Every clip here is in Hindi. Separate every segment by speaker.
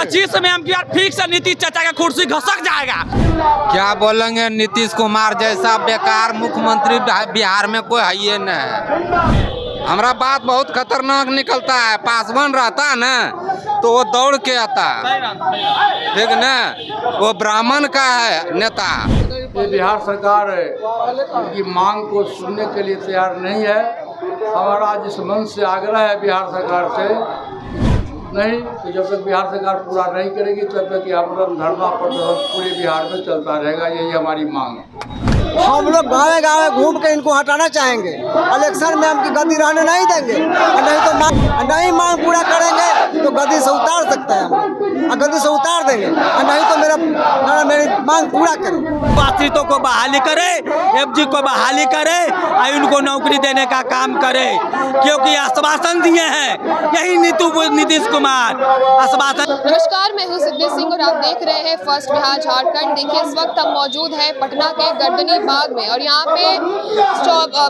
Speaker 1: 2025 में हम फिक्स नीतीश चाचा का कुर्सी घसक जाएगा।
Speaker 2: क्या बोलेंगे, नीतीश कुमार जैसा बेकार मुख्यमंत्री बिहार में कोई है ही नहीं। हमारा बात बहुत खतरनाक निकलता है। पासवान रहता ना तो वो दौड़ के आता, ठीक ना, वो ब्राह्मण का है नेता।
Speaker 3: ये बिहार सरकार की मांग को सुनने के लिए तैयार नहीं है। हमारा जिस मन से आग्रह है बिहार सरकार से, नहीं तो जब तक बिहार सरकार पूरा नहीं करेगी तब तक ये आंदोलन धरना प्रदर्शन पूरे बिहार में चलता रहेगा। यही हमारी मांग है।
Speaker 4: हम लोग गाँव गाँव घूम के इनको हटाना चाहेंगे। इलेक्शन में हम गद्दी रहने नहीं देंगे, नहीं मांग पूरा करेंगे तो गद्दी से उतार सकते हैं हम, गद्दी से उतार देंगे, नहीं तो मेरी मांग पूरा करें।
Speaker 1: पात्रितों को बहाली करे, एफजी को बहाली करे, उनको नौकरी देने का काम करे, क्योंकि आश्वासन दिए हैं यही नीतीश कुमार आश्वासन।
Speaker 5: नमस्कार, मैं हूँ सिद्धि सिंह और आप देख रहे हैं फर्स्ट बिहार झारखंड। देखिए, इस वक्त हम मौजूद हैं पटना के गर्दनी बाग में और यहाँ पे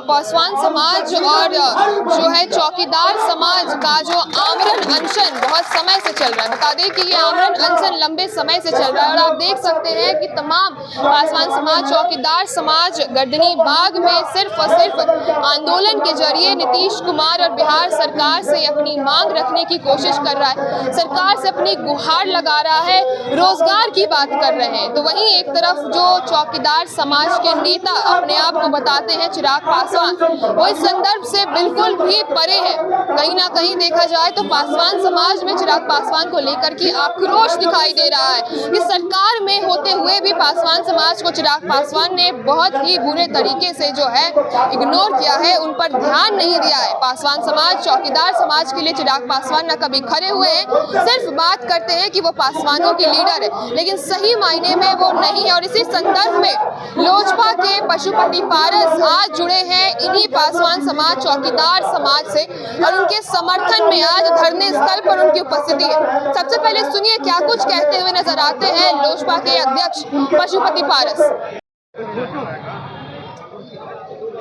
Speaker 5: पासवान समाज और जो है चौकीदार समाज का जो आमरण अनशन बहुत समय से चल रहा है। बता दें कि ये आमरण अनशन लंबे समय से चल रहा है और आप देख सकते हैं कि तमाम पासवान समाज, चौकीदार समाज गर्दनी बाग में सिर्फ और सिर्फ आंदोलन के जरिए नीतीश कुमार और बिहार सरकार से अपनी मांग रखने की कोशिश कर रहा है, सरकार से अपनी गुहार लगा रहा है, रोजगार की बात कर रहे हैं। तो वहीं एक तरफ जो चौकीदार समाज के नेता अपने आप को बताते हैं चिराग पासवान, वो इस संदर्भ से बिल्कुल भी परे है। कहीं ना कहीं देखा जाए तो पासवान समाज में चिराग पासवान को लेकर के आक्रोश दिखाई दे रहा है। इस सरकार में होते हुए भी पासवान समाज को चिराग पासवान ने बहुत ही बुरे तरीके से जो है इग्नोर किया है, उन पर ध्यान नहीं दिया है। पासवान समाज, चौकीदार समाज के लिए चिराग पासवान न कभी खड़े हुए हैं, सिर्फ बात करते हैं कि वो पासवानों की लीडर है, लेकिन सही मायने में वो नहीं है। और इसी संदर्भ में लोजपा के पशुपति पारस आज जुड़े हैं इन्हीं पासवान समाज, चौकीदार समाज से और उनके समर्थन में आज धरने स्थल पर उनकी उपस्थिति है। सबसे पहले सुनिए क्या कुछ कहते हुए नजर आते हैं लोजपा के अध्यक्ष पशुपति पारस।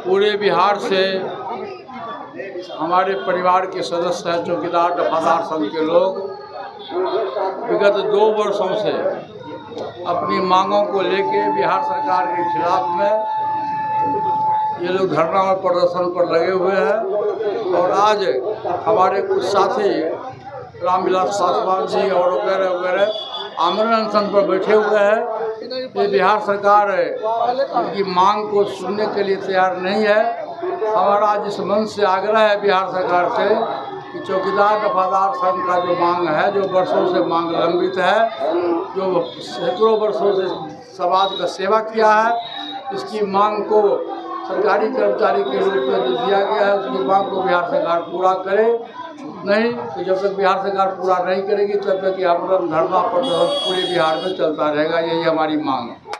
Speaker 3: पूरे बिहार से हमारे परिवार के सदस्य हैं, चौकीदार दफादार संघ के लोग विगत 2 वर्षों से अपनी मांगों को लेके बिहार सरकार के खिलाफ में ये लोग धरना और प्रदर्शन पर लगे हुए हैं। और आज हमारे कुछ साथी रामविलास पासवान जी और वगैरह वगैरह आमरण अनशन पर बैठे हुए हैं। ये बिहार सरकार की मांग को सुनने के लिए तैयार नहीं है। हमारा जिस मन से आग्रह है बिहार सरकार से कि चौकीदार दफादार संघ का जो मांग है, जो वर्षों से मांग लंबित है, जो सैकड़ों वर्षों से समाज का सेवा किया है, इसकी मांग को सरकारी कर्मचारी के रूप में जो दिया गया है उसकी मांग को बिहार सरकार पूरा करे। नहीं तो जब तक बिहार सरकार पूरा नहीं करेगी तब तक ये आंदोलन धरना प्रदर्शन पूरे बिहार में चलता रहेगा। यही हमारी मांग है।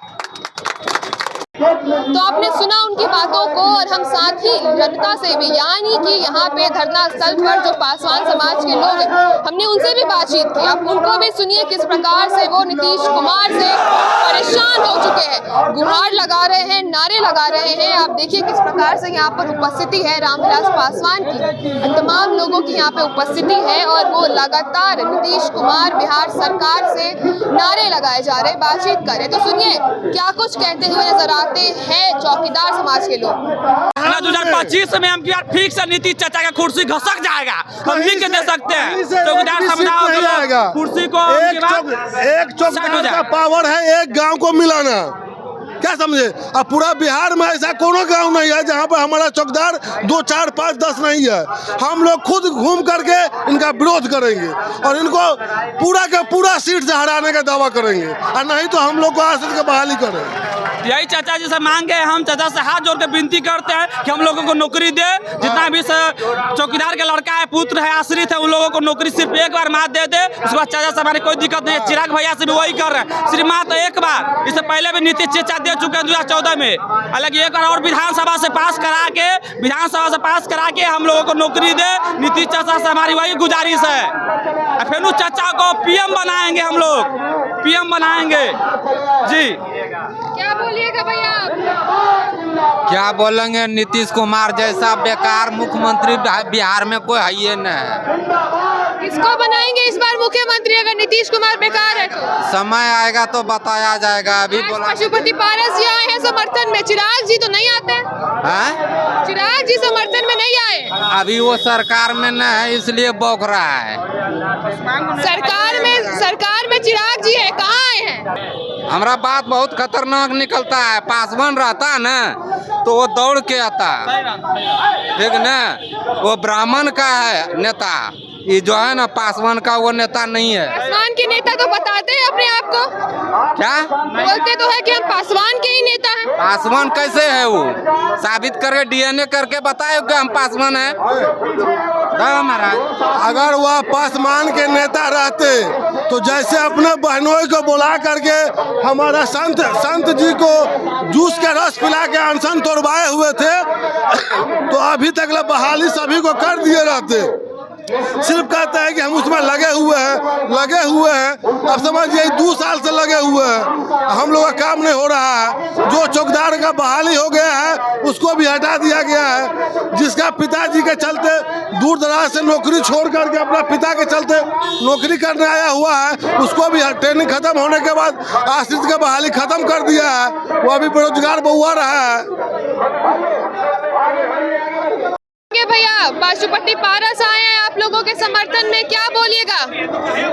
Speaker 5: तो आपने सुना उनकी बातों को और हम साथ ही जनता से भी, यानी कि यहाँ पे धरना स्थल पर जो पासवान समाज के लोग हैं, हमने उनसे भी बातचीत की। आप उनको भी सुनिए किस प्रकार से वो नीतीश कुमार से परेशान हो चुके हैं, गुहार लगा रहे हैं, नारे लगा रहे हैं। आप देखिए किस प्रकार से यहाँ पर उपस्थिति है रामविलास पासवान की, तमाम लोगों की यहाँ पे उपस्थिति है और वो लगातार नीतीश कुमार, बिहार सरकार से नारे लगाए जा रहे, बातचीत कर रहे। तो सुनिए क्या कुछ कहते हुए नजर आते हैं चौकीदार समाज के लोग।
Speaker 1: 2025 में हम फिक्स नीतीश चाचा का कुर्सी घसक जाएगा, हम लिख के दे सकते हैं। चौकीदार समुदाय कुर्सी को
Speaker 6: एक चौकीदार का पावर है एक गांव को मिलाना, क्या समझे। अब पूरा बिहार में ऐसा कोनो गांव नहीं है जहां पर हमारा चौकीदार 2, 4, 5, 10 नहीं है। हम लोग खुद घूम करके इनका विरोध करेंगे और इनको पूरा का पूरा सीट से हराने का दावा करेंगे, और नहीं तो हम लोग को आश्रित की बहाली करें।
Speaker 1: यही चाचा जी से मांगे, हम चाचा से हाथ जोड़ के विनती करते हैं कि हम लोगों को नौकरी दे। जितना भी चौकीदार का लड़का है, पुत्र है, आश्रित है, उन लोगों को नौकरी सिर्फ एक बार मात दे दे, उसके बाद चाचा से हमारी कोई दिक्कत नहीं है। चिराग भैया से भी वही कर रहे हैं, सिर्फ मात एक बार। इससे पहले भी नीतीश चाचा दे चुके हैं 2014 में, हालांकि एक बार और विधानसभा से पास करा के हम लोगों को नौकरी दे। नीतीश चाचा से हमारी वही गुजारिश है। फेनू चाचा को पीएम बनाएंगे, हम लोग पीएम बनाएंगे जी।
Speaker 5: क्या बोलिएगा भैया?
Speaker 2: क्या बोलेंगे, नीतीश कुमार जैसा बेकार मुख्यमंत्री बिहार में कोई है ही नहीं।
Speaker 5: किसको बनाएंगे इस बार मुख्यमंत्री अगर नीतीश कुमार बेकार है तो?
Speaker 2: समय आएगा तो बताया जाएगा। अभी
Speaker 5: आज
Speaker 2: बोला
Speaker 5: पशुपति पारस जी आए हैं समर्थन में, चिराग जी तो नहीं आते हैं?
Speaker 2: है?
Speaker 5: चिराग जी समर्थन में नहीं आए।
Speaker 2: अभी वो सरकार में न है इसलिए बौख रहा है।
Speaker 5: सरकार में चिराग जी है, कहाँ आए हैं?
Speaker 2: हमारा बात बहुत खतरनाक निकलता है। पासवान रहता ना तो वो दौड़ के आता, ठीक न? वो ब्राह्मण का है नेता, ये जो है ना पासवान का वो नेता नहीं है।
Speaker 5: पासवान के नेता तो बताते हैं अपने आप को,
Speaker 2: क्या
Speaker 5: बोलते तो है कि हम पासवान के ही नेता हैं।
Speaker 2: पासवान कैसे है? वो साबित करके डीएनए करके बताए कि हम पासवान है। महाराज
Speaker 6: अगर वह पासवान के नेता रहते तो जैसे अपने बहनों को बुला करके हमारा संत जी को जूस के रस पिला के अनशन तोड़वाए हुए थे तो अभी तक बहाली सभी को कर दिए रहते। सिर्फ कहता है कि हम उसमें लगे हुए हैं। अब समझिए 2 साल से लगे हुए हैं, हम लोग का काम नहीं हो रहा है। जो चौकीदार का बहाली हो गया है उसको भी हटा दिया गया है। जिसका पिताजी के चलते दूर दराज से नौकरी छोड़ करके अपना पिता के चलते नौकरी करने आया हुआ है, उसको भी ट्रेनिंग खत्म होने के बाद आश्रित का बहाली खत्म कर दिया है। वो अभी बेरोजगार बहुआ रहा है।
Speaker 5: भैया पशुपति पारस आए हैं आप लोगों के समर्थन में, क्या बोलिएगा?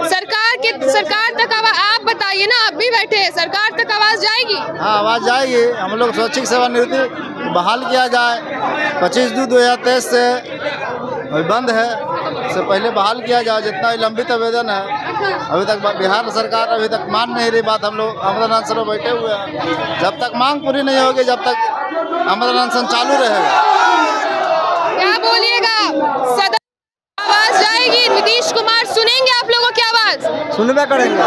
Speaker 5: सरकार तक आवाज, आप बताइए ना, आप भी बैठे हैं, सरकार तक आवाज जाएगी?
Speaker 7: हाँ, आवाज जाएगी। हम लोग स्वैच्छिक सेवानिवृत्ति बहाल किया जाए। 25/2/2023 से बंद है, इससे पहले बहाल किया जाए। जितना लंबित आवेदन है अभी तक बिहार सरकार अभी तक मान नहीं रही बात। हम लोग आमरण अनशन में बैठे हुए हैं। जब तक मांग पूरी नहीं होगी जब तक आमरण अनशन चालू रहेगा।
Speaker 5: क्या बोलिएगा? सदन आवाज जाएगी, नीतीश कुमार सुनेंगे आप लोगों की आवाज?
Speaker 4: सुनबे करेंगे।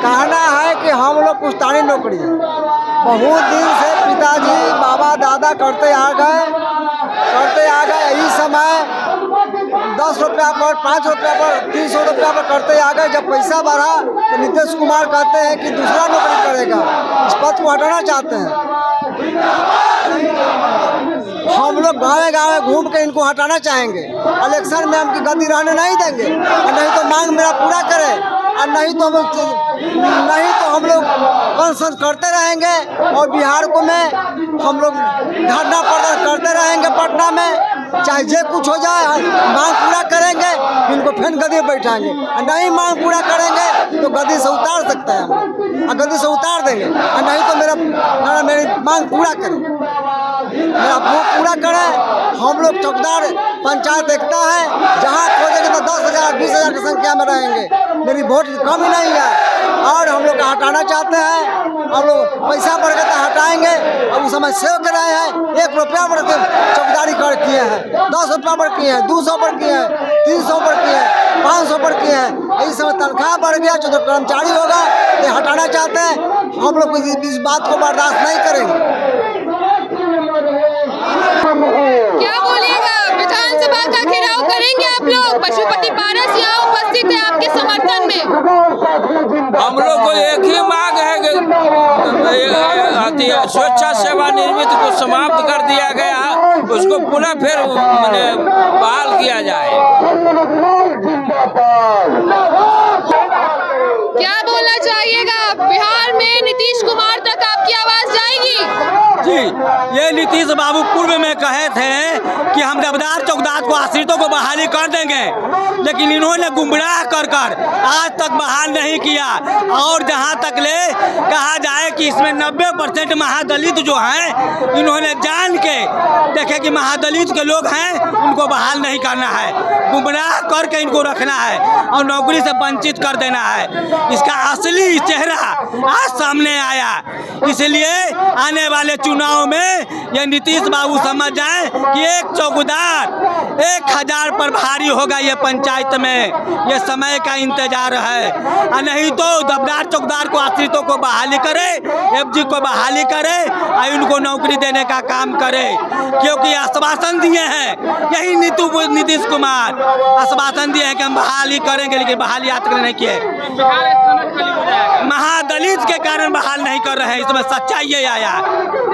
Speaker 4: कहना है कि हम लोग पुश्तैनी नौकरी बहुत दिन से पिताजी बाबा दादा करते आ गए। यही समय 10 रुपया पर, 5 रुपया पर, 300 रुपया पर करते आ गए। जब पैसा बढ़ा तो नीतीश कुमार कहते हैं कि दूसरा नौकरी करेगा, इस पद को हटाना चाहते हैं। हम लोग गाँव घूम के इनको हटाना चाहेंगे। इलेक्शन में हमकी गद्दी रहने नहीं देंगे, और नहीं तो मांग मेरा पूरा करें, और नहीं तो हम लोग कंसर्न करते रहेंगे। और बिहार को में हम लोग धरना प्रदर्शन करते रहेंगे पटना में, चाहे जे कुछ हो जाए। मांग पूरा करेंगे, इनको फिर गद्दी बैठाएंगे, और नहीं मांग पूरा करेंगे तो गद्दी से उतार सकते हैं हम, और गद्दी से उतार देंगे। और नहीं तो मेरी मांग पूरा करें, मेरा वोट पूरा करें। हम लोग चौकीदार पंचायत एकता है, जहाँ खोजेंगे तो 10,000 20,000 की संख्या में रहेंगे। मेरी वोट कमी नहीं है, और हम लोग हटाना चाहते हैं। हम लोग पैसा बढ़ गया तो हटाएंगे। अब उस समय सेव कर रहे हैं, 1 रुपया बढ़ के चौकीदारी कर किए हैं, 10 रुपया बढ़ किए हैं, 200 बढ़ किए हैं, 300 बढ़ किए हैं, 500 बढ़ किए हैं। इस समय तनख्वाह बढ़ गया, जो कर्मचारी होगा ये हटाना चाहते हैं। हम लोग इस बात को बर्दाश्त नहीं करेंगे।
Speaker 5: क्या बोलिएगा? विधानसभा का घेराव करेंगे आप लोग? पशुपति पारस यहाँ उपस्थित है आपके समर्थन में।
Speaker 1: हम लोग को एक ही मांग है कि स्वेच्छा सेवानिवृत्ति को समाप्त कर दिया गया, उसको पुनः फिर बहाल किया जाए।
Speaker 5: क्या बोलना चाहिएगा? बिहार में नीतीश कुमार तक आपकी आवाज जाएगी?
Speaker 1: जी, ये नीतीश बाबू पूर्व में कहे थे कि हम रबदार चौकीदार को आश्रितों को बहाली कर देंगे, लेकिन इन्होंने गुमराह कर आज तक बहाल नहीं किया। और जहां तक ले कहा जाए कि इसमें 90% महादलित जो हैं, इन्होंने जान के देखे कि महादलित के लोग हैं, उनको बहाल नहीं करना है, गुमराह करके इनको रखना है और नौकरी से वंचित कर देना है। इसका असली चेहरा आज सामने आया। इसलिए आने वाले चुनाव में ये नीतीश बाबू समझ जाएं कि एक चौकीदार 1000 पर भारी होगा ये पंचायत में। ये समय का इंतजार है, और नहीं तो दबदार चौकीदार को आश्रितों को बहाली करे, एफजी को बहाली करे और इनको नौकरी देने का काम करे। क्योंकि आश्वासन दिए हैं यही नीतीश कुमार आश्वासन दिए हैं कि हम बहाली करेंगे, लेकिन बहाली आज तक नहीं किए। महादलित के कारण बहाल नहीं कर रहे हैं। इसमें सच्चाई ये आया,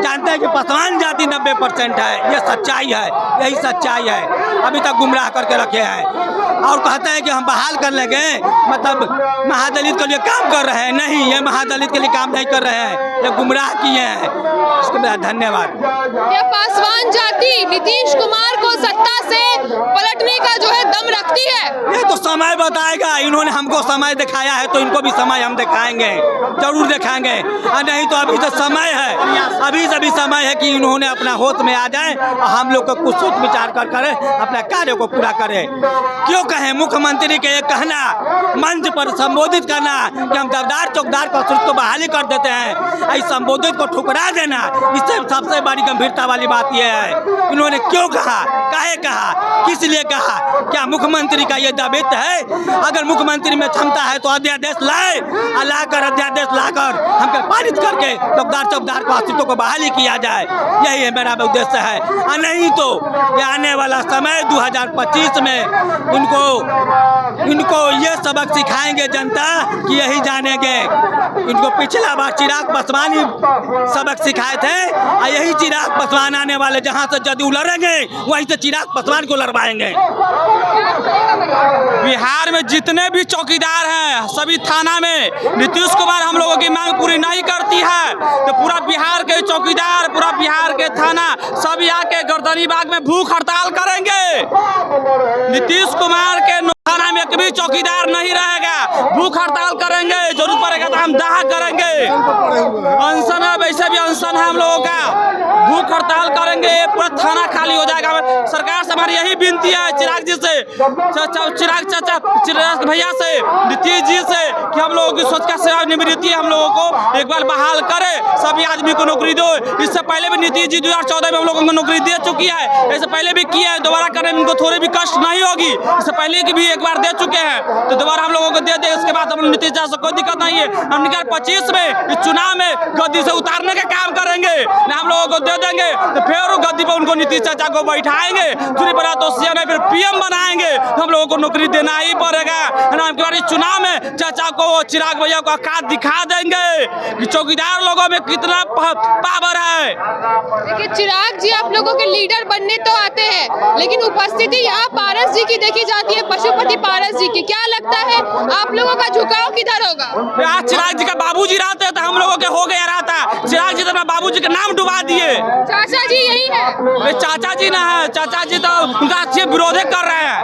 Speaker 1: जानते हैं कि पासवान जाति 90% है, ये सच्चाई है, यही सच्चाई है। अभी तक गुमराह करके रखे हैं। और कहते हैं कि हम बहाल कर लेंगे, मतलब महादलित के लिए काम कर रहे हैं। नहीं, ये महादलित के लिए काम नहीं कर रहे हैं, ये गुमराह किए हैं। इसके लिए धन्यवाद।
Speaker 5: क्या पासवान जाति नीतीश कुमार को सत्ता से पलटने का जो है दम रखती है?
Speaker 1: ये तो समय बताएगा। इन्होंने हमको समय दिखाया है तो इनको भी समय हम दिखाएंगे, जरूर दिखाएंगे। और नहीं तो अभी तो समय है, अभी से भी समय है कि इन्होंने अपना होश में आ जाए और हम लोग को कुछ सोच विचार कर करें, अपने कार्य को पूरा करें। क्यों कहें मुख्यमंत्री के ये कहना, मंच पर संबोधित करना कि हम दबदार चौकीदार को को बहाली कर देते हैं, इस संबोधित को ठुकरा देना, इससे सबसे बड़ी गंभीरता वाली बात यह है। इन्होंने क्यों कहा, काहे कहा, किस लिए कहा? क्या मुख्यमंत्री का ये दायित्व है? अगर मुख्यमंत्री में क्षमता है तो अध्यादेश लाए, लाकर अध्यादेश लाकर हमको पारित करके चौकीदार को अस्तित्व को बहाली किया जाए। यही है मेरा उद्देश्य है। और नहीं तो ये आने वाला समय 2025 में इनको ये सबक सिखाएंगे जनता कि यही जानेंगे। इनको पिछला बार चिराग पासवान ही सबक सिखाए थे और यही चिराग पासवान आने वाले जहां से जदयू लड़ेंगे वहीं से चिराग पासवान को लड़वाएंगे। बिहार में जितने भी चौकीदार हैं सभी थाना में नीतीश कुमार हम लोगों की मांग पूरी नहीं करती है तो पूरा बिहार के चौकीदार, पूरा बिहार के थाना सभी आके गर्दनी बाग में भूख हड़ताल करेंगे। नीतीश कुमार के थाना में कभी चौकीदार नहीं रहेगा, भूख हड़ताल करेंगे, जरूरत पड़ेगा तो हम दाह करेंगे। अनशन है, वैसे भी अनशन है हम लोगों का, भूख हड़ताल करेंगे, पूरा थाना खाली हो जाएगा। सरकार से हमारी यही विनती है, चिराग जी से, चिराग भैया से, नीतीश जी से कि हम लोगों की सोच का सेवानिवृत्ति हम लोगों को एक बार बहाल करे, सभी आदमी को नौकरी दो। इससे पहले भी नीतीश जी 2014 में हम लोगों को नौकरी दे चुकी है, इससे पहले भी किया है, दोबारा करने में उनको थोड़ी भी कष्ट नहीं होगी। इससे पहले की भी एक बार दे चुके हैं तो दोबारा हम लोगों को दे दे। इसके बाद हम नीतीश जी से कोई दिक्कत नहीं है। हम 2025 में इस चुनाव में गद्दी से उतारने का काम करेंगे, ना हम लोगों को दे देंगे तो फिर गद्दी पर उनको नीतीश चाचा को बैठाएंगे, दूसरी बना तो सीएम फिर पीएम बनाएंगे, हम लोगों को नौकरी देना ही पड़ेगा। इस चुनाव में चाचा को, चिराग भैया को औकात दिखा देंगे कि चौकीदार लोगों में कितना पावर है।
Speaker 5: देखिए चिराग जी आप लोगों के लीडर बनने तो आते हैं लेकिन उपस्थिति यहाँ पारस जी की देखी जाती है, पशुपति पारस जी की। क्या लगता है आप लोगों का झुकाव किधर होगा?
Speaker 1: आज चिराग जी का बाबूजी रहते तो हम लोगों के हो गया रहता। चिराग जी तो अपना बाबूजी का नाम डुबा दिए।
Speaker 5: चाचा जी यही है?
Speaker 1: चाचा जी ना है, चाचा जी तो उनका अच्छे विरोध कर रहे हैं।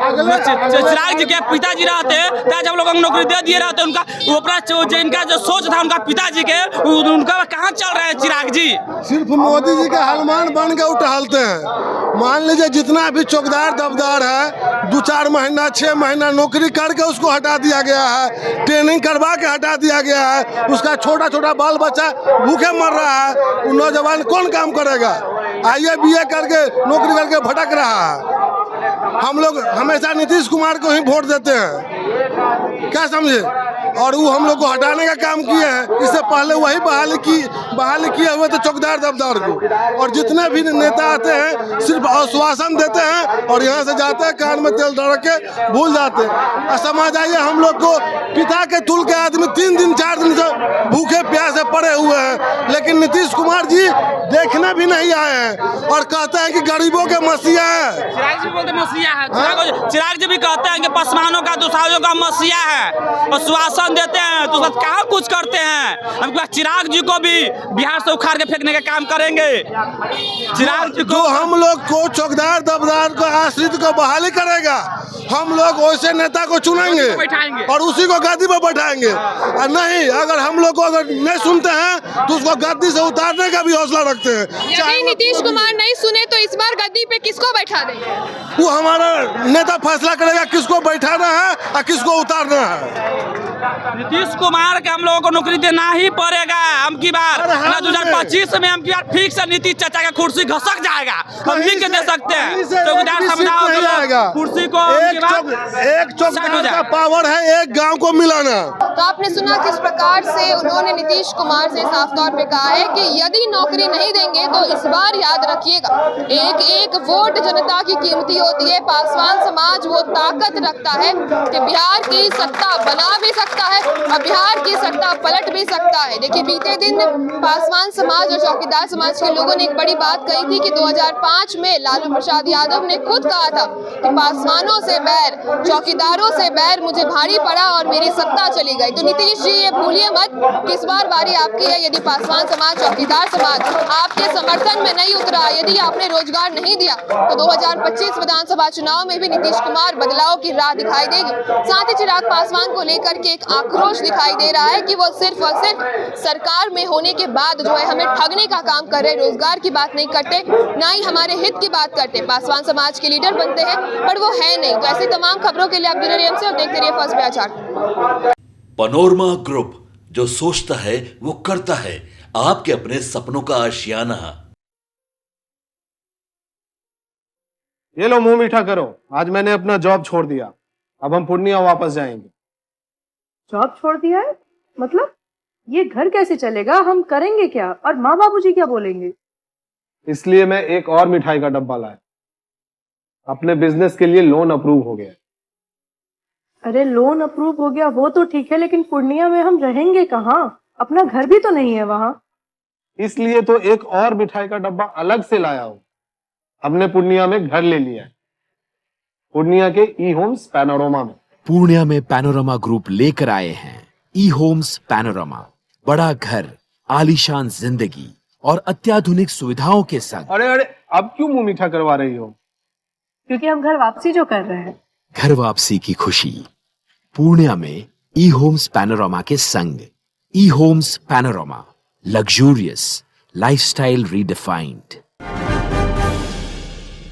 Speaker 1: चिराग जी के पिताजी रहते जब लोगों को नौकरी दे दिए रहते, उनका इनका जो सोच था उनका पिताजी के, उनका कहाँ चल रहे हैं चिराग जी?
Speaker 6: सिर्फ मोदी जी के हनुमान बन के टहलते हैं। मान लीजिए जितना भी चौकीदार दबदार है 2-4 महीना 6 महीना नौकरी करके उसको हटा दिया गया है, ट्रेनिंग करवा के हटा दिया गया है। उसका छोटा छोटा बाल बच्चा भूखे मर रहा है, वो नौजवान कौन काम करेगा? आइए बीए करके नौकरी करके भटक रहा है। हम लोग हमेशा नीतीश कुमार को ही वोट देते हैं, क्या समझे? और वो हम लोग को हटाने का काम किए हैं। इससे पहले वही बहाली किए हुए थे चौकीदार दबदार को। और जितने भी नेता आते हैं सिर्फ आश्वासन देते हैं और यहाँ से जाते हैं कान में तेल डाल के भूल जाते हैं। और समझ आइए हम लोग को पिता के तुल के आदमी 3 दिन 4 दिन से भूखे प्यासे पड़े हुए हैं, लेकिन नीतीश कुमार जी देखने भी नहीं आए हैं और कहते हैं कि गरीबों के मसीहा है।
Speaker 1: चिराग जी बोलते मसीहा है, चिराग जी भी कहते हैं कि पासवानों का दुसाइयों का मसीहा है और आश्वासन देते हैं तो कहाँ कुछ करते हैं। हम चिराग जी को भी बिहार से उखाड़ के फेंकने का काम करेंगे। चिराग जी को
Speaker 6: हम लोग को चौकीदार दबदार को आश्रित को बहाली करेगा, हम लोग वैसे नेता को चुनेंगे और उसी को गद्दी पर बैठाएंगे। और नहीं, अगर हम लोग को अगर नहीं सुनते हैं तो उसको गद्दी से उतारने का भी हौसला रखते हैं।
Speaker 5: यदि नीतीश कुमार नहीं सुने तो इस बार गद्दी पे किसको बैठा देंगे?
Speaker 6: वो हमारा नेता फैसला करेगा किसको बैठाना है और किसको उतारना है।
Speaker 1: नीतीश कुमार के हम लोगों को नौकरी देना ही पड़ेगा। हम की बार 2025 में हम की बार ठीक से नीतीश चाचा का कुर्सी घसक जाएगा, हम लिख के दे सकते हैं। चौकीदार समुदाय कुर्सी को
Speaker 6: एक चौकीदार का पावर है एक गांव को मिलाना।
Speaker 5: तो आपने सुना किस प्रकार से उन्होंने नीतीश कुमार से साफ तौर पे कहा है कि यदि नौकरी नहीं देंगे तो इस बार याद रखिएगा एक एक वोट जनता की कीमती होती है। पासवान समाज वो ताकत रखता है कि बिहार की सत्ता बना भी सकता है और बिहार की सत्ता पलट भी सकता है। देखिए बीते पिछले दिन पासवान समाज और चौकीदार समाज के लोगों ने एक बड़ी बात कही थी कि 2005 में लालू प्रसाद यादव ने खुद कहा था कि पासवानों से बैर, चौकीदारों से बैर मुझे भारी पड़ा और मेरी सत्ता चली गई। तो नीतीश जी ये भूलिए मत कि इस बार बारी आपकी है। यदि पासवान समाज, चौकीदार समाज आपके समर्थन में नहीं उतरा, यदि आपने रोजगार नहीं दिया, तो 2025 विधानसभा चुनाव में भी नीतीश कुमार बदलाव की राह दिखाई देगी। साथ ही चिराग पासवान को लेकर के एक आक्रोश दिखाई दे रहा है कि वो सिर्फ और सिर्फ सरकार में होने के बाद जो है हमें ठगने का काम कर रहे, रोजगार की बात नहीं करते, ना ही हमारे हित की बात करते। पासवान समाज के लीडर बनते हैं पर वो है नहीं। तो ऐसी तमाम खबरों के लिए आप जुड़े रहिए हमसे और देखते रहिए first Bihar Jharkhand.
Speaker 8: Panorama group, जो सोचता है वो करता है। आपके अपने सपनों का आशियाना।
Speaker 9: ये लो मुंह मीठा करो, आज मैंने अपना जॉब छोड़ दिया, अब हम पूर्णिया वापस जाएंगे।
Speaker 10: जॉब छोड़ दिया है? मतलब ये घर कैसे चलेगा, हम करेंगे क्या और माँ बाबूजी क्या बोलेंगे?
Speaker 9: इसलिए मैं एक और मिठाई का डब्बा लाया। अपने बिजनेस के लिए लोन अप्रूव हो गया।
Speaker 10: अरे लोन अप्रूव हो गया वो तो ठीक है, लेकिन पूर्णिया में हम रहेंगे कहाँ? अपना घर भी तो नहीं है वहाँ।
Speaker 9: इसलिए तो एक और मिठाई का डब्बा अलग से लाया हूँ। हमने पूर्णिया में घर ले लिया है, पूर्णिया के ई होम्स पैनोरमा में।
Speaker 11: पूर्णिया में पैनोरमा ग्रुप लेकर आए हैं ई होम्स पैनोरमा। बड़ा घर, आलीशान जिंदगी और अत्याधुनिक सुविधाओं के संग।
Speaker 9: अरे अरे अब क्यों मुंह मीठा करवा रही हो?
Speaker 10: क्योंकि हम घर वापसी जो कर रहे हैं।
Speaker 11: घर वापसी की खुशी पूर्णिया में ई होम्स पैनोरमा के संग। E homes panorama, luxurious lifestyle redefined.